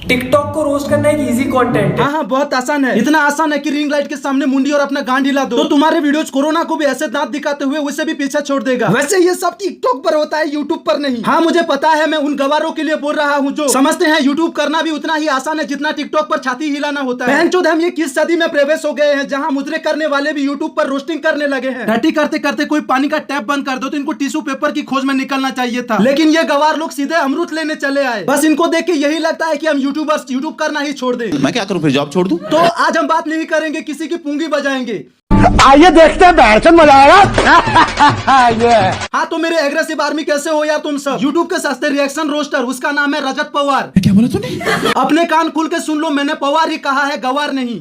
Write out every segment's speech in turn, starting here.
TikTok को roast करना एक इजी कंटेंट है। हाँ, बहुत आसान है। इतना आसान है कि रिंग लाइट के सामने मुंडी और अपना गांड हिला दो तो तुम्हारे वीडियोस कोरोना को भी ऐसे दांत दिखाते हुए उसे भी पीछे छोड़ देगा। वैसे ये सब टिकटॉक पर होता है, यूट्यूब पर नहीं। हाँ, मुझे पता है, मैं उन गवारों के लिए बोल रहा हूँ जो समझते हैं यूट्यूब करना भी उतना ही आसान है जितना टिकटॉक पर छाती हिलाना होता है। बहनचोद, हम ये किस सदी में प्रवेश हो गए हैं जहाँ मुजरे करने वाले भी यूट्यूब पर रोस्टिंग करने लगे हैं। टट्टी करते करते कोई पानी का टैप बंद कर दो तो इनको टिश्यू पेपर की खोज में निकलना चाहिए था, लेकिन ये गवार लोग सीधे अमरूद लेने चले आए। बस इनको देख के यही लगता है कि हम यूट्यूबर्स यूट्यूब करना ही छोड़ दें। मैं क्या करूं, फिर जॉब छोड़ दूं? तो आज हम बात नहीं करेंगे, किसी की पूंगी बजाएंगे। आइए देखते हैं बैरचंद मजा आएगा। हाँ, तो मेरे एग्रेसिव आर्मी कैसे हो यार तुम सब? यूट्यूब के सस्ते रिएक्शन रोस्टर, उसका नाम है रजत पवार। क्या बोला तूने? अपने कान खुल के सुन लो, मैंने पवार ही कहा है, गवार नहीं।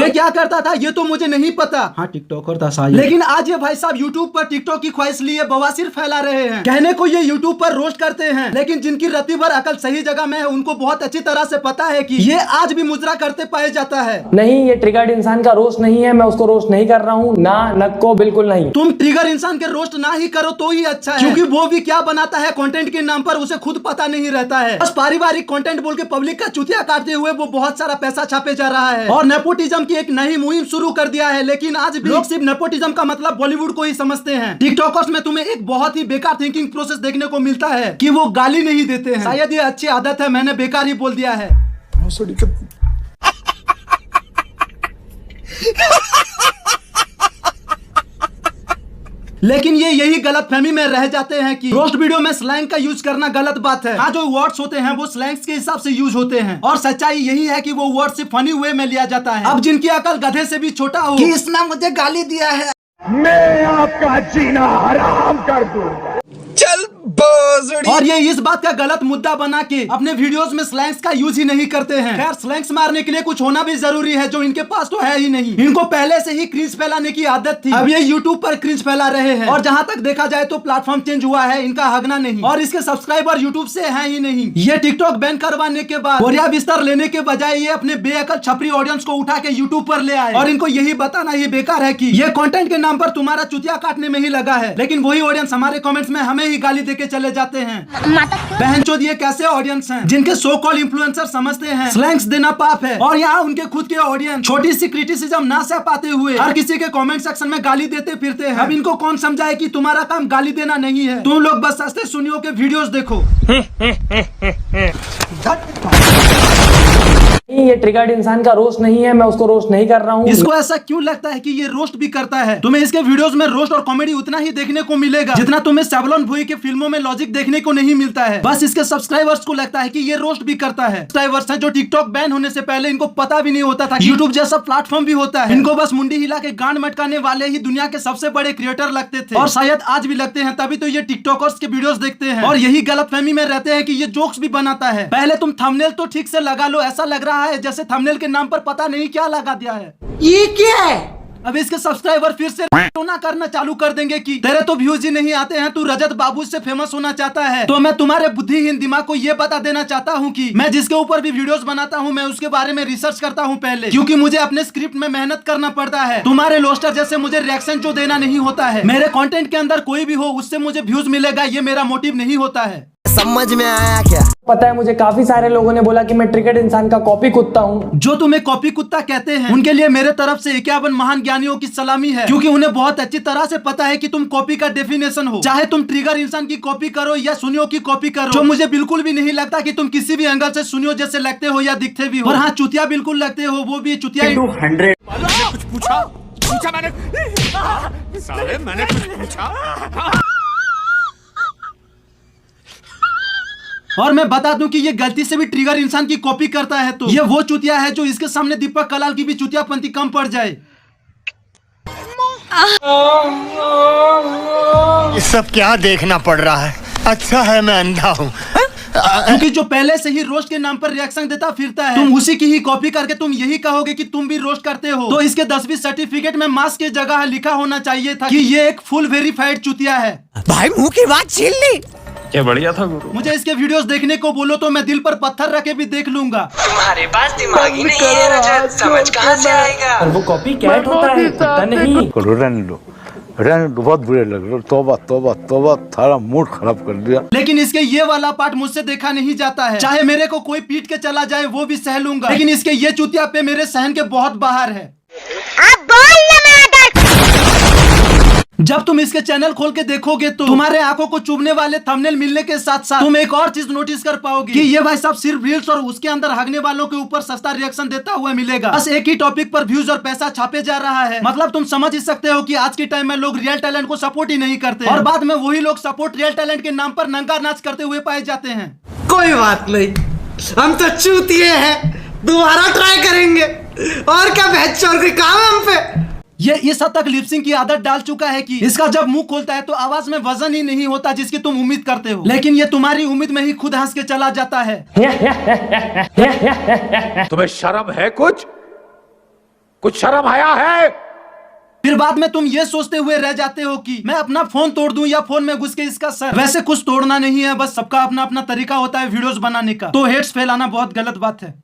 ये क्या करता था ये तो मुझे नहीं पता। हाँ, टिकटॉकर था शायद, लेकिन आज ये भाई साहब यूट्यूब पर टिकटॉक की ख्वाहिश लिए बवासीर फैला रहे हैं। कहने को ये यूट्यूब पर रोस्ट करते हैं, लेकिन जिनकी रत्ती भर अकल सही जगह में है उनको बहुत अच्छी तरह से पता है कि ये आज भी मुजरा करते पाए जाता है। नहीं, ये ट्रिगर्ड इंसान का रोस्ट नहीं है, मैं उसको रोस्ट नहीं कर रहा हूँ, ना नको, बिल्कुल नहीं। तुम ट्रिगर इंसान के रोस्ट ना ही करो तो ही अच्छा है, क्योंकि वो भी क्या बनाता है कंटेंट के नाम पर उसे खुद पता नहीं रहता है। बस पारिवारिक कंटेंट बोल के पब्लिक का चुतिया काटते हुए वो बहुत सारा पैसा छापे जा रहा है और नेपोटिज्म की एक नई मुहिम शुरू कर दिया है। लेकिन आज भी लोग सिर्फ नेपोटिज्म का मतलब बॉलीवुड को ही समझते हैं। टिकटॉकर्स में तुम्हें एक बहुत ही बेकार थिंकिंग प्रोसेस देखने को मिलता है कि वो गाली नहीं देते हैं। शायद ये अच्छी आदत है, मैंने बेकार ही बोल दिया है। लेकिन ये यही गलत फहमी में रह जाते हैं कि रोस्ट वीडियो में स्लैंग का यूज करना गलत बात है। हाँ, जो वर्ड्स होते हैं वो स्लैंग्स के हिसाब से यूज होते हैं और सच्चाई यही है कि वो वर्ड सिर्फ फनी वे में लिया जाता है। अब जिनकी अकल गधे से भी छोटा हो कि इसने मुझे गाली दिया है, मैं आपका जीना हराम कर दूंगा। चल और ये इस बात का गलत मुद्दा बना के अपने वीडियोस में स्लैंग्स का यूज ही नहीं करते हैं। खैर, स्लैंग्स मारने के लिए कुछ होना भी जरूरी है, जो इनके पास तो है ही नहीं। इनको पहले से ही क्रिंज फैलाने की आदत थी, अब ये यूट्यूब पर क्रिंज फैला रहे हैं। और जहां तक देखा जाए तो प्लेटफॉर्म चेंज हुआ है, इनका हगना नहीं, और इसके सब्सक्राइबर यूट्यूब से है ही नहीं। ये टिकटॉक बैन करवाने के बाद बोरिया बिस्तर लेने के बजाय ये अपने बेअकल छपरी ऑडियंस को उठा के यूट्यूब पर ले आए और इनको यही बताना ही बेकार है कि ये कंटेंट के नाम पर तुम्हारा चुतिया काटने में ही लगा है। लेकिन वही ऑडियंस हमारे कमेंट्स में हमें ही गाली देके चले जाते हैं। बहनचोद, ये कैसे ऑडियंस हैं जिनके सो कॉल इन्फ्लुएंसर समझते हैं स्लैंग्स देना पाप है, और यहाँ उनके खुद के ऑडियंस छोटी सी क्रिटिसिज्म ना सह पाते हुए हर किसी के कमेंट सेक्शन में गाली देते फिरते हैं। अब इनको कौन समझाए कि तुम्हारा काम गाली देना नहीं है, तुम लोग बस सस्ते सुनियों के वीडियोस देखो। ये ट्रिगर्ड इंसान का रोस्ट नहीं है, मैं उसको रोस्ट नहीं कर रहा हूँ। इसको ऐसा क्यों लगता है कि ये रोस्ट भी करता है? तुम्हें इसके वीडियोस में रोस्ट और कॉमेडी उतना ही देखने को मिलेगा जितना तुम्हें सेवलॉन भुई के फिल्मों में लॉजिक देखने को नहीं मिलता है। बस इसके सब्सक्राइबर्स को लगता है कि ये रोस्ट भी करता है। सब्सक्राइबर्स हैं जो टिकटॉक बैन होने से पहले इनको पता भी नहीं होता था यूट्यूब जैसा प्लेटफॉर्म भी होता है। इनको बस मुंडी हिला के गांड मटकाने वाले ही दुनिया के सबसे बड़े क्रिएटर लगते थे, और शायद आज भी लगते हैं, तभी तो ये टिकटॉकर्स के वीडियोस देखते हैं और यही गलतफहमी में रहते हैं कि ये जोक्स भी बनाता है। पहले तुम थंबनेल तो ठीक से लगा लो, ऐसा लग रहा है जैसे थंबनेल के नाम पर पता नहीं क्या लगा दिया है। ये क्या है? अब इसके सब्सक्राइबर फिर से टोना करना चालू कर देंगे कि तेरे तो व्यूज ही नहीं आते हैं, तू रजत बाबू से फेमस होना चाहता है। तो मैं तुम्हारे बुद्धिहीन दिमाग को ये बता देना चाहता हूँ कि मैं जिसके ऊपर भी वीडियोस बनाता हूँ मैं उसके बारे में रिसर्च करता हूँ पहले, क्योंकि मुझे अपने स्क्रिप्ट में मेहनत करना पड़ता है। तुम्हारे लोस्टर जैसे मुझे रिएक्शन जो देना नहीं होता है। मेरे कंटेंट के अंदर कोई भी हो उससे मुझे व्यूज मिलेगा, ये मेरा मोटिव नहीं होता है। समझ में आया क्या? पता है, मुझे काफी सारे लोगों ने बोला कि मैं ट्रिगर्ड इंसान का कॉपी कुत्ता हूँ। जो तुम्हें कॉपी कुत्ता कहते हैं उनके लिए मेरे तरफ से 51 महान ज्ञानियों की सलामी है, क्योंकि उन्हें बहुत अच्छी तरह से पता है कि तुम कॉपी का डेफिनेशन हो। चाहे तुम ट्रिगर इंसान की कॉपी करो या सुनियो की कॉपी करो, जो मुझे बिल्कुल भी नहीं लगता कि तुम किसी भी एंगल से सुनियो जैसे लगते हो या दिखते भी हो। और हाँ, चुतिया बिल्कुल लगते हो, वो भी चुतिया। कुछ पूछा मैंने साले, मैंने कुछ पूछा। और मैं बता दूं कि ये गलती से भी ट्रिगर इंसान की कॉपी करता है तो ये वो चुतिया है जो इसके सामने दीपक कलाल की भी चुतियापंती कम पड़ जाए। ये सब क्या देखना पड़ रहा है? अच्छा है मैं अंधा हूँ। क्योंकि जो पहले से ही रोस्ट के नाम पर रिएक्शन देता फिरता है, तुम उसी की ही कॉपी करके तुम यही कहोगे कि तुम भी रोस्ट करते हो। तो इसके 10वीं सर्टिफिकेट में मास की जगह लिखा होना चाहिए था कि ये एक फुल वेरीफाइड चुतिया है। भाई मुंह की बात छीन ली। क्या बढ़िया था गुरु। मुझे इसके वीडियोस देखने को बोलो तो मैं दिल पर पत्थर रख के भी देख लूंगा। तुम्हारे पास दिमाग ही नहीं है रजत, समझ कहाँ से आएगा? और वो कॉपी कैट होता है, कुत्ता नहीं। रन लो बहुत बुरे लग रहे। तौबा तौबा तौबा, थारा मूड खराब कर दिया। लेकिन इसके ये वाला पार्ट मुझसे देखा नहीं जाता है। चाहे मेरे को कोई पीट के चला जाए वो भी सह लूंगा, लेकिन इसके ये चूतिया पे मेरे सहन के बहुत बाहर है। जब तुम इसके चैनल खोल के देखोगे तो तुम्हारे आंखों को चुभने वाले थंबनेल मिलने के साथ साथ तुम एक और चीज नोटिस कर पाओगे कि ये भाई साहब सिर्फ रील्स और उसके अंदर हगने वालों के ऊपर सस्ता रिएक्शन देता हुआ मिलेगा। बस एक ही टॉपिक पर व्यूज और पैसा छापे जा रहा है। मतलब तुम समझ ही सकते हो कि आज के टाइम में लोग रियल टैलेंट को सपोर्ट ही नहीं करते और बाद में वही लोग सपोर्ट रियल टैलेंट के नाम पर नंगा नाच करते हुए पाए जाते हैं। कोई बात नहीं, हम तो चूतिए हैं, दोबारा ट्राई करेंगे। और क्या बहचोर कोई काम है हम पे। ये इस हद तक लिपसिंग की आदत डाल चुका है कि इसका जब मुंह खोलता है तो आवाज में वजन ही नहीं होता जिसकी तुम उम्मीद करते हो, लेकिन ये तुम्हारी उम्मीद में ही खुद हंस के चला जाता है। तुम्हें शर्म है? कुछ शर्म आया है? फिर बाद में तुम ये सोचते हुए रह जाते हो कि मैं अपना फोन तोड़ दूं या फोन में घुस के इसका सर। वैसे कुछ तोड़ना नहीं है, बस सबका अपना अपना तरीका होता है वीडियोस बनाने का। तो हेट्स फैलाना बहुत गलत बात है।